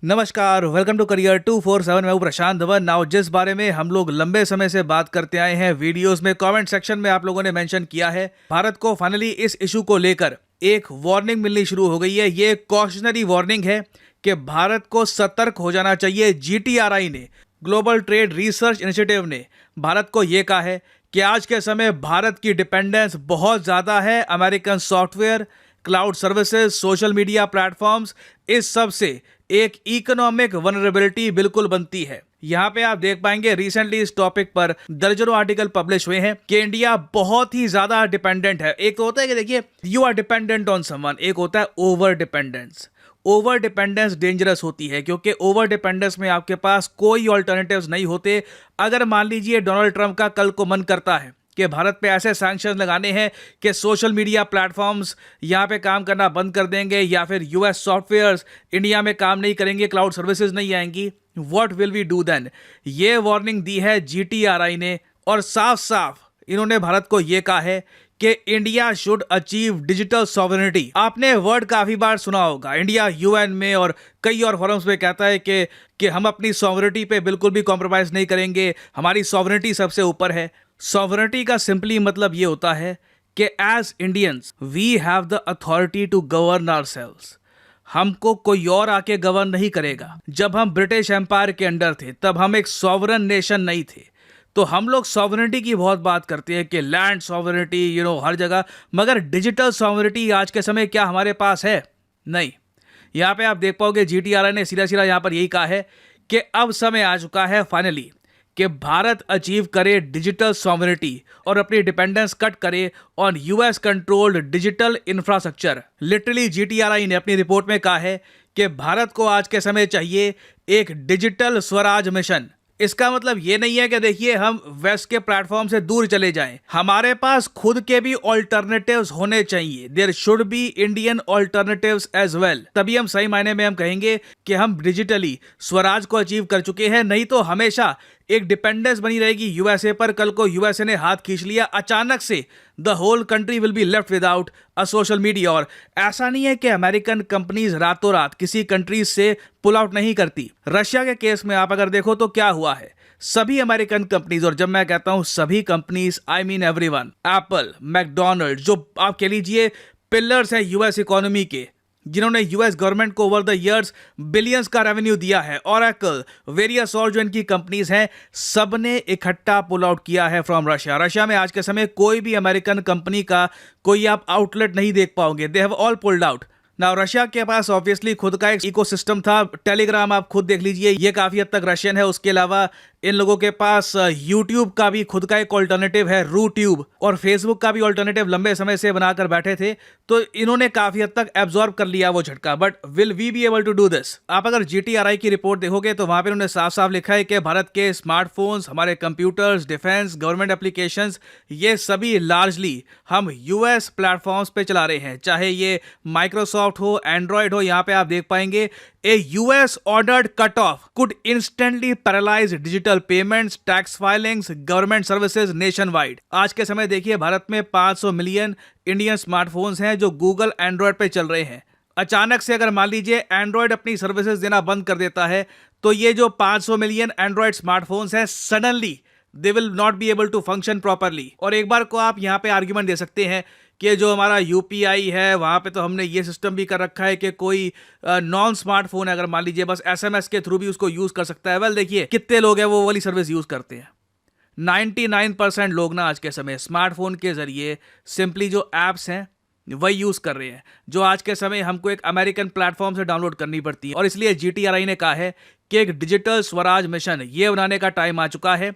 नमस्कार, welcome to career 247। मैं हूं प्रशांत धवन। नाउ जिस बारे में हम लोग लंबे समय से बात करते आए हैं, वीडियोस में कमेंट सेक्शन में आप लोगों ने मेंशन किया है, भारत को फाइनली इस इशू को लेकर एक वार्निंग मिलनी शुरू हो गई है। ये कॉशनरी वार्निंग है कि भारत को सतर्क हो जाना चाहिए। जीटीआरआई ने, ग्लोबल ट्रेड रिसर्च इनिशिएटिव ने भारत को ये कहा है कि आज के समय भारत की डिपेंडेंस बहुत ज़्यादा है American software, cloud services, social media platforms, इस सब से एक इकोनॉमिक वनरेबिलिटी बिल्कुल बनती है। यहाँ पे आप देख पाएंगे रिसेंटली इस टॉपिक पर दर्जनों आर्टिकल पब्लिश हुए हैं कि इंडिया बहुत ही ज्यादा डिपेंडेंट है। एक तो होता है कि देखिए you are dependent on someone, एक होता है over dependence. Over dependence dangerous होती है क्योंकि ओवर डिपेंडेंस में आपके पास कोई ऑल्टरनेटिव्स नहीं होते। अगर मान लीजिए डोनाल्ड ट्रंप का कल को मन करता है कि भारत पे ऐसे सैंक्शन लगाने हैं कि सोशल मीडिया प्लेटफॉर्म्स यहाँ पे काम करना बंद कर देंगे या फिर यूएस सॉफ्टवेयर्स इंडिया में काम नहीं करेंगे, क्लाउड सर्विसेज नहीं आएंगी, what will we do then. ये वार्निंग दी है जीटीआरआई ने और साफ साफ इन्होंने भारत को ये कहा है कि India should achieve digital sovereignty. आपने वर्ड काफी बार सुना होगा। इंडिया यूएन में और कई और फोरम्स में कहता है कि हम अपनी सॉवरेनिटी पे बिल्कुल भी कॉम्प्रोमाइज नहीं करेंगे, हमारी सॉवरेनिटी सबसे ऊपर है। सॉवरेनिटी का सिंपली मतलब ये होता है कि as Indians we have the authority to govern ourselves. हमको कोई और आके गवर्न नहीं करेगा। जब हम ब्रिटिश एम्पायर के अंडर थे तब हम एक सॉवरन नेशन नहीं थे, तो हम लोग सॉवरेनिटी की बहुत बात करते हैं कि लैंड सॉवरेनिटी हर जगह, मगर डिजिटल सॉवरेनिटी आज के समय क्या हमारे पास है? नहीं। यहाँ पे आप देख पाओगे जीटीआरआई ने सीधा सीधा यहाँ पर यही कहा है कि अब समय आ चुका है फाइनली कि भारत अचीव करे डिजिटल सॉवरेनिटी और अपनी डिपेंडेंस कट करे on US controlled digital infrastructure. Literally GTRI ने अपनी रिपोर्ट में कहा है कि भारत को आज के समय चाहिए एक डिजिटल स्वराज मिशन। इसका मतलब ये नहीं है कि देखिए हम वेस्ट के प्लेटफॉर्म से दूर चले जाएं। हमारे पास खुद के भी ऑल्टरनेटिव्स होने चाहिए। There should be Indian alternatives as well. तभी हम सही मायने में हम कहेंगे कि हम डिजिटली स्वराज को अचीव कर चुके हैं। नहीं तो हमेशा एक डिपेंडेंस बनी रहेगी यूएसए पर। कल को यूएसए ने हाथ खींच लिया, अचानक से the whole country will be left without a social media. और ऐसा नहीं है कि अमेरिकन कंपनीज रातों रात किसी कंट्रीज से पुल आउट नहीं करती। रशिया के केस में आप अगर देखो तो क्या हुआ है, सभी अमेरिकन कंपनीज, और जब मैं कहता हूं सभी companies I mean everyone, Apple, McDonald, जो आप कह लीजिए पिलर्स हैं यूएस इकोनॉमी के, जिन्होंने यूएस गवर्नमेंट को ओवर द इयर्स बिलियंस का रेवेन्यू दिया है, ओरेकल, वेरियस और जो इनकी कंपनीज हैं, सबने इकट्ठा पुल आउट किया है फ्रॉम रशिया। रशिया में आज के समय कोई भी अमेरिकन कंपनी का कोई आप आउटलेट नहीं देख पाओगे। They have all pulled out. ना रशिया के पास ऑब्वियसली खुद का एक इकोसिस्टम था। टेलीग्राम आप खुद देख लीजिए, ये काफी हद तक रशियन है। उसके अलावा इन लोगों के पास यूट्यूब का भी खुद का एक ऑल्टरनेटिव है, रूट्यूब, और फेसबुक का भी ऑल्टरनेटिव लंबे समय से बनाकर बैठे थे। तो इन्होंने काफी हद तक एब्जॉर्ब कर लिया वो झटका। But will we be able to do this? आप अगर जीटीआरआई की रिपोर्ट देखोगे तो वहां पर उन्होंने साफ साफ लिखा है कि भारत के स्मार्टफोन्स, हमारे कंप्यूटर्स, डिफेंस, गवर्नमेंट एप्लीकेशंस, ये सभी लार्जली हम यूएस प्लेटफॉर्म्स पे चला रहे हैं। चाहे ये माइक्रोसॉफ्ट हो, एंड्रॉइड हो, यहाँ पे आप देख पाएंगे a US ordered cut off could instantly paralyse digital payments, tax filings, government services nationwide. आज के समय देखिए भारत में 500 मिलियन इंडियन स्मार्टफोन्स हैं जो गूगल एंड्रॉइड पे चल रहे हैं। अचानक से अगर मान लीजिए एंड्रॉइड अपनी सर्विसेज देना बंद कर देता है तो ये जो 500 मिलियन एंड्रॉइड स्मार्टफोन्स हैं, suddenly they will not be able to function properly. और एक बार को आप यहाँ पे आर्ग्यूमेंट दे सकते हैं कि जो हमारा यूपीआई है वहाँ पे तो हमने ये सिस्टम भी कर रखा है कि कोई नॉन स्मार्टफोन है, अगर मान लीजिए बस एसएमएस के थ्रू भी उसको यूज़ कर सकता है। वेल देखिए कितने लोग हैं वो वाली सर्विस यूज़ करते हैं। 99% लोग ना आज के समय स्मार्टफोन के जरिए सिंपली जो ऐप्स हैं वही यूज़ कर रहे हैं, जो आज के समय हमको एक अमेरिकन प्लेटफॉर्म से डाउनलोड करनी पड़ती है। और इसलिए जीटीआरआई ने कहा है कि एक डिजिटल स्वराज मिशन ये बनाने का टाइम आ चुका है।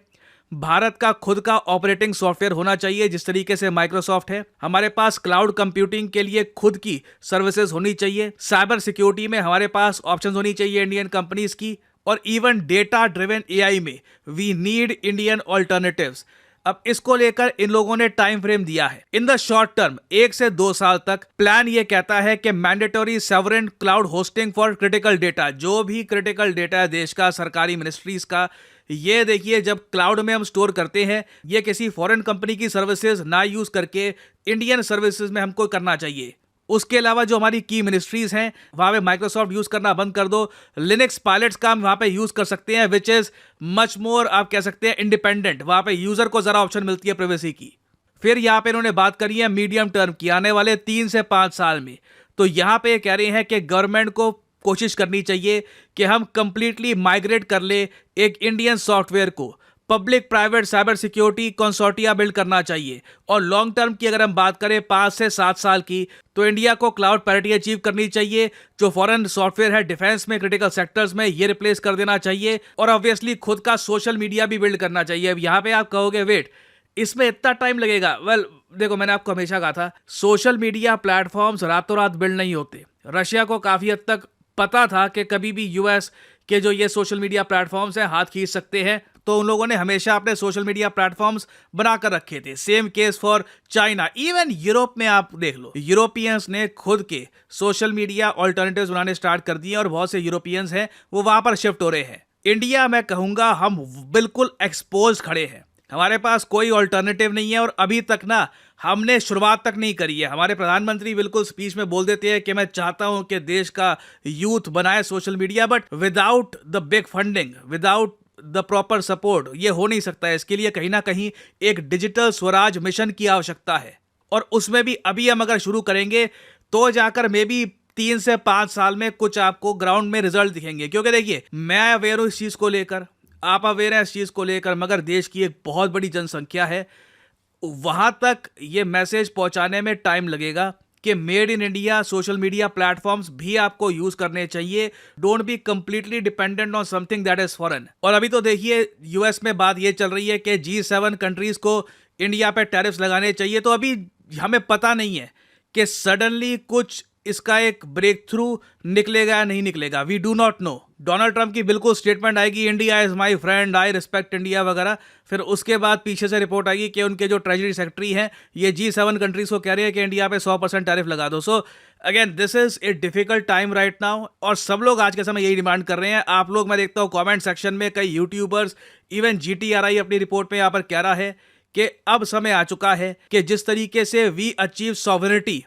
भारत का खुद का ऑपरेटिंग सॉफ्टवेयर होना चाहिए जिस तरीके से माइक्रोसॉफ्ट है। हमारे पास क्लाउड कंप्यूटिंग के लिए खुद की सर्विसेज होनी चाहिए। साइबर सिक्योरिटी में हमारे पास ऑप्शंस होनी चाहिए इंडियन कंपनीज की। और इवन डेटा ड्रिवन एआई में वी नीड इंडियन ऑल्टरनेटिव्स। अब इसको लेकर इन लोगों ने टाइम फ्रेम दिया है। इन द शॉर्ट टर्म 1 से 2 साल तक प्लान ये कहता है कि mandatory sovereign cloud hosting for critical data, जो भी क्रिटिकल डेटा है देश का, सरकारी मिनिस्ट्रीज का, ये देखिए जब क्लाउड में हम स्टोर करते हैं ये किसी फॉरेन कंपनी की सर्विसेज ना यूज करके इंडियन सर्विसेज में हमको करना चाहिए। उसके अलावा जो हमारी की मिनिस्ट्रीज हैं वहां पे माइक्रोसॉफ्ट यूज करना बंद कर दो। लिनक्स पायलट्स का हम वहां पे यूज कर सकते हैं, विच इज मच मोर आप कह सकते हैं इंडिपेंडेंट। वहां पे यूजर को जरा ऑप्शन मिलती है प्राइवेसी की। फिर यहाँ पे इन्होंने बात करी है मीडियम टर्म की, आने वाले 3 से 5 साल में। तो यहां पे कह रहे हैं कि गवर्नमेंट को कोशिश करनी चाहिए कि हम कंप्लीटली माइग्रेट कर ले एक इंडियन सॉफ्टवेयर को। Public private cyber security consortia build करना चाहिए। और लॉन्ग टर्म की अगर हम बात करें 5 से 7 साल की, तो इंडिया को क्लाउड पैरिटी अचीव करनी चाहिए। जो फॉरेन सॉफ्टवेयर है डिफेंस में, क्रिटिकल सेक्टर्स में, ये रिप्लेस कर देना चाहिए। और ऑब्वियसली खुद का सोशल मीडिया भी बिल्ड करना चाहिए। अब यहाँ पे आप कहोगे वेट, इसमें इतना टाइम लगेगा? वेल देखो, मैंने आपको हमेशा कहा था सोशल मीडिया प्लेटफॉर्म्स रातों रात बिल्ड नहीं होते। रशिया को काफी हद तक पता था कि कभी भी यूएस के जो ये सोशल मीडिया प्लेटफॉर्म्स हैं हाथ खींच सकते हैं, तो उन लोगों ने हमेशा अपने सोशल मीडिया प्लेटफॉर्म्स बनाकर रखे थे। Same case for China. Even Europe में आप देख लो, यूरोपियंस ने खुद के सोशल मीडिया ऑल्टरनेटिव्स बनाने स्टार्ट कर दिए और बहुत से यूरोपियंस हैं वो वहां पर शिफ्ट हो रहे हैं। इंडिया मैं कहूंगा हम बिल्कुल एक्सपोज खड़े हैं, हमारे पास कोई ऑल्टरनेटिव नहीं है। और अभी तक ना हमने शुरुआत तक नहीं करी है। हमारे प्रधानमंत्री बिल्कुल स्पीच में बोल देते हैं कि मैं चाहता हूं कि देश का यूथ बनाए social media, but without the big funding, without the proper support ये हो नहीं सकता है। इसके लिए कहीं ना कहीं एक डिजिटल स्वराज मिशन की आवश्यकता है। और उसमें भी अभी हम अगर शुरू करेंगे तो जाकर मे बी 3 से 5 साल में कुछ आपको ग्राउंड में रिजल्ट दिखेंगे। क्योंकि देखिए, मैं अवेयर हूं इस चीज को लेकर, आप अवेयर हैं इस चीज को लेकर, मगर देश की एक बहुत बड़ी जनसंख्या है, वहां तक ये मैसेज पहुंचाने में टाइम लगेगा कि made in India social media platforms भी आपको यूज करने चाहिए। Don't be completely dependent on something that is foreign. और अभी तो देखिए यूएस में बात ये चल रही है कि G7 कंट्रीज को इंडिया पे टैरिफ्स लगाने चाहिए। तो अभी हमें पता नहीं है कि सडनली कुछ इसका एक ब्रेक थ्रू निकलेगा या नहीं निकलेगा। We do not know. Donald Trump की बिल्कुल स्टेटमेंट आएगी, India is my friend, I respect India वगैरह। फिर उसके बाद पीछे से रिपोर्ट आएगी कि उनके जो ट्रेजरी सेक्रेटरी हैं ये G7 कंट्रीज को कह रहे हैं कि इंडिया पे 100% टैरिफ लगा दो। So again this is a difficult time right now. और सब लोग आज के समय यही डिमांड कर रहे हैं। आप लोग, मैं देखता हूँ कॉमेंट सेक्शन में कई यूट्यूबर्स, इवन GTRI अपनी रिपोर्ट में यहाँ पर कह रहा है कि अब समय आ चुका है कि जिस तरीके से we achieve sovereignty,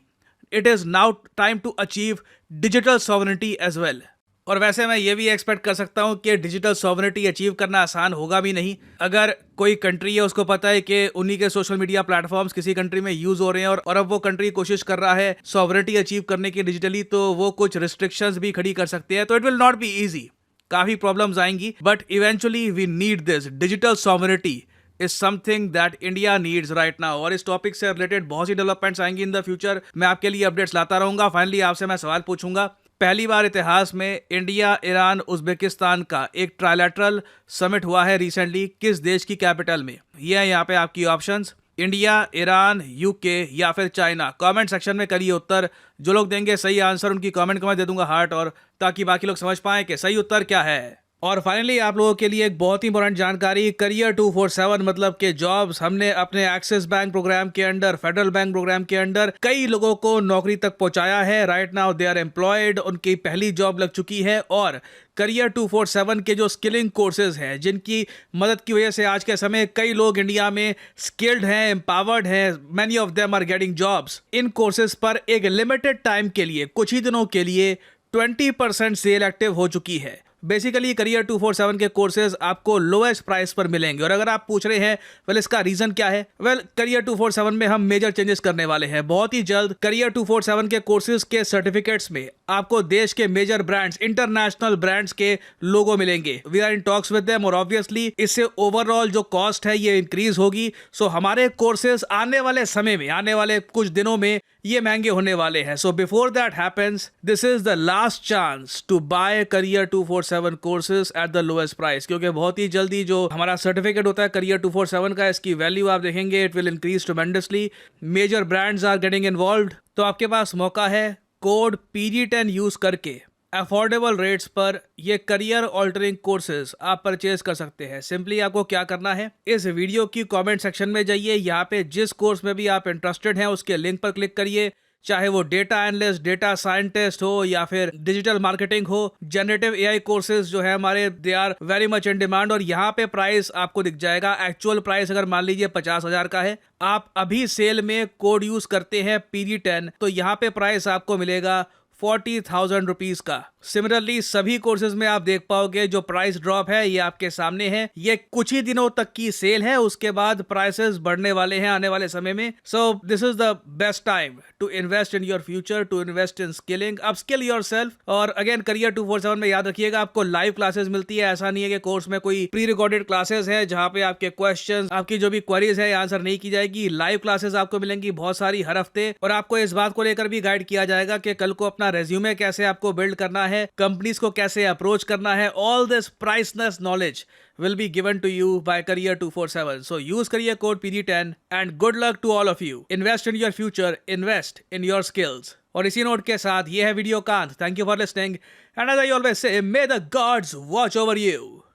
it is now time to achieve digital sovereignty as well. और वैसे मैं ये भी एक्सपेक्ट कर सकता हूं कि डिजिटल सॉवरेनिटी अचीव करना आसान होगा भी नहीं। अगर कोई कंट्री है उसको पता है कि उन्हीं के सोशल मीडिया प्लेटफॉर्म्स किसी कंट्री में यूज हो रहे हैं और अब वो कंट्री कोशिश कर रहा है सॉवरेनिटी अचीव करने की डिजिटली, तो वो कुछ रिस्ट्रिक्शंस भी खड़ी कर सकते हैं। तो it will not be easy, काफी प्रॉब्लम्स आएंगी, but eventually we need this digital sovereignty is something that India needs right now। और इस टॉपिक से रिलेटेड बहुत सी डेवलपमेंट्स आएंगी इन द फ्यूचर। मैं आपके लिए अपडेट्स लाता रहूंगा। फाइनली आपसे मैं सवाल पूछूंगा, पहली बार इतिहास में इंडिया, ईरान, उज्बेकिस्तान का एक ट्राइलैटरल समिट हुआ है रिसेंटली, किस देश की कैपिटल में? ये है यहाँ पे आपकी ऑप्शंस, इंडिया, ईरान, यूके या फिर चाइना। कमेंट सेक्शन में करिए उत्तर। जो लोग देंगे सही आंसर उनकी कमेंट को मैं दे दूंगा हार्ट, और ताकि बाकी लोग समझ पाएं कि सही उत्तर क्या है। और फाइनली आप लोगों के लिए एक बहुत ही इंपॉर्टेंट जानकारी, करियर 247 मतलब के जॉब्स। हमने अपने एक्सिस बैंक प्रोग्राम के अंडर, फेडरल बैंक प्रोग्राम के अंडर कई लोगों को नौकरी तक पहुंचाया है। Right now they are employed, उनकी पहली जॉब लग चुकी है। और करियर 247 के जो स्किलिंग कोर्सेज हैं, जिनकी मदद की वजह से आज के समय कई लोग इंडिया में स्किल्ड हैं, एम्पावर्ड हैं, many of them are getting jobs. इन कोर्सेज पर एक लिमिटेड टाइम के लिए, कुछ ही दिनों के लिए 20% सेल एक्टिव हो चुकी है। बेसिकली करियर 247 के कोर्सेज आपको लोएस्ट प्राइस पर मिलेंगे। और अगर आप पूछ रहे हैं वेल इसका रीजन क्या है, वेल करियर 247 में हम मेजर चेंजेस करने वाले हैं बहुत ही जल्द। करियर 247 के कोर्सेज के सर्टिफिकेट्स में आपको देश के मेजर ब्रांड्स, इंटरनेशनल ब्रांड्स के लोगो मिलेंगे। We are in talks with them, और ऑब्वियसली इससे ओवरऑल जो कॉस्ट है ये इंक्रीज होगी। सो हमारे कोर्सेज आने वाले समय में, आने वाले कुछ दिनों में ये महंगे होने वाले हैं। So before that happens, this is the last chance to buy career 247 courses at the lowest price. क्योंकि बहुत ही जल्दी जो हमारा सर्टिफिकेट होता है करियर 247 का, इसकी वैल्यू आप देखेंगे it will increase tremendously. Major brands are getting involved. तो आपके पास मौका है कोड PG10 यूज करके अफोर्डेबल रेट्स पर ये करियर ऑल्टरिंग कोर्सेज आप परचेज कर सकते हैं। सिंपली आपको क्या करना है, इस वीडियो की कमेंट सेक्शन में जाइए, यहाँ पे जिस कोर्स में भी आप इंटरेस्टेड हैं उसके लिंक पर क्लिक करिए। चाहे वो डेटा एनालिस्ट, डेटा साइंटिस्ट हो या फिर डिजिटल मार्केटिंग हो। जनरेटिव एआई कोर्सेज जो है हमारे, they are very much in demand. और यहाँ पे प्राइस आपको दिख जाएगा। एक्चुअल प्राइस अगर मान लीजिए 50,000 का है, आप अभी सेल में कोड यूज करते हैं PD10, तो यहाँ पे प्राइस आपको मिलेगा 40,000 रुपीज का। सिमिलरली सभी कोर्सेज में आप देख पाओगे जो प्राइस ड्रॉप है ये आपके सामने है। ये कुछ ही दिनों तक की सेल है, उसके बाद प्राइसेस बढ़ने वाले हैं आने वाले समय में। So this is the best time to invest in your future, to invest in skilling, upskill yourself. और अगेन करियर 247 में याद रखिएगा आपको लाइव क्लासेस मिलती है। ऐसा नहीं है कि कोर्स में कोई प्री रिकॉर्डेड क्लासेस है जहां पे आपके क्वेश्चंस, आपकी जो भी क्वेरीज है आंसर नहीं की जाएगी। लाइव क्लासेस आपको मिलेंगी बहुत सारी हर हफ्ते, और आपको इस बात को लेकर भी गाइड किया जाएगा कि कल को अपना रेज्यूमे कैसे आपको बिल्ड करना है, कंपनीज को कैसे अप्रोच करना है। All this priceless knowledge will be given to you by Career 247. So use career code PD10 and good luck to all of you. Invest in your future, invest in your skills. और इसी note के साथ ये है video का अंत। Thank you for listening and as I always say, may the gods watch over you.